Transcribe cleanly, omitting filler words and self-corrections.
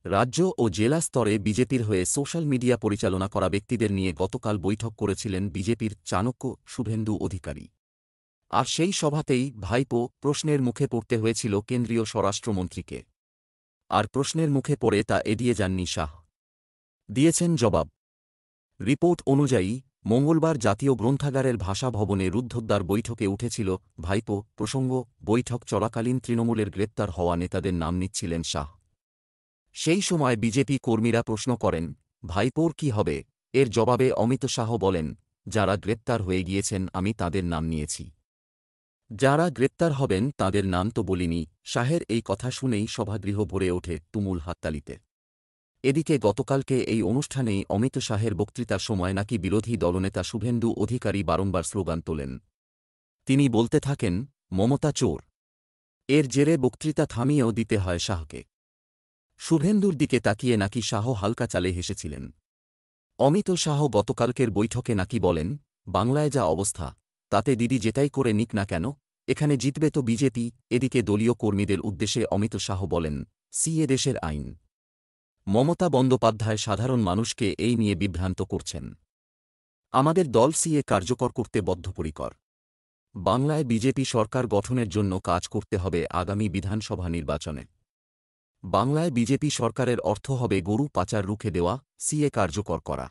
রাজ্য ও জেলা স্তরে বিজেপির হয়ে সোশ্যাল মিডিয়া পরিচালনা করা ব্যক্তিদের নিয়ে গতকাল বৈঠক করেছিলেন বিজেপির চাণক্য শুভেন্দু অধিকারী। আর সেই সভাতেই ভাইপো প্রশ্নের মুখে পড়তে হয়েছিল কেন্দ্রীয় স্বরাষ্ট্রমন্ত্রীকে। আর প্রশ্নের মুখে পড়ে তা এড়িয়ে যাননি শাহ। দিয়েছেন জবাব। রিপোর্ট অনুযায়ী মঙ্গলবার জাতীয় গ্রন্থাগারের ভাষা ভবনে রুদ্ধদ্বার বৈঠকে উঠেছিল ভাইপো প্রসঙ্গ। বৈঠক চলাকালীন তৃণমূলের গ্রেপ্তার হওয়া নেতাদের নাম নিচ্ছিলেন শাহ। সেই সময় বিজেপি কর্মীরা প্রশ্ন করেন, ভাইপোর কি হবে? এর জবাবে অমিত শাহ বলেন, যারা গ্রেপ্তার হয়ে গিয়েছেন আমি তাদের নাম নিয়েছি। যারা গ্রেপ্তার হবেন তাদের নাম তো বলিনি। শাহের এই কথা শুনেই সভাগৃহ ভরে ওঠে তুমুল হাততালিতে। এদিকে গতকালকে এই অনুষ্ঠানেই অমিত শাহের বক্তৃতার সময় নাকি বিরোধী দলনেতা শুভেন্দু অধিকারী বারংবার স্লোগান তোলেন। তিনি বলতে থাকেন, মমতা চোর। এর জেরে বক্তৃতা থামিয়েও দিতে হয় শাহকে। শুভেন্দুর দিকে তাকিয়ে নাকি শাহ হালকা চালে হেসেছিলেন। অমিত শাহ গতকালকের বৈঠকে নাকি বলেন, বাংলায় যা অবস্থা, তাতে দিদি যেটাই করে নিক না কেন, এখানে জিতবে তো বিজেপি। এদিকে দলীয় কর্মীদের উদ্দেশ্যে অমিত শাহ বলেন, সিএ দেশের আইন। মমতা বন্দ্যোপাধ্যায় সাধারণ মানুষকে এই নিয়ে বিভ্রান্ত করছেন। আমাদের দল সিএ কার্যকর করতে বদ্ধপরিকর। বাংলায় বিজেপি সরকার গঠনের জন্য কাজ করতে হবে আগামী বিধানসভা নির্বাচনে। বাংলায় বিজেপি সরকারের অর্থ হবে গরু পাচার রুখে দেওয়া, সিএ কার্যকর করা।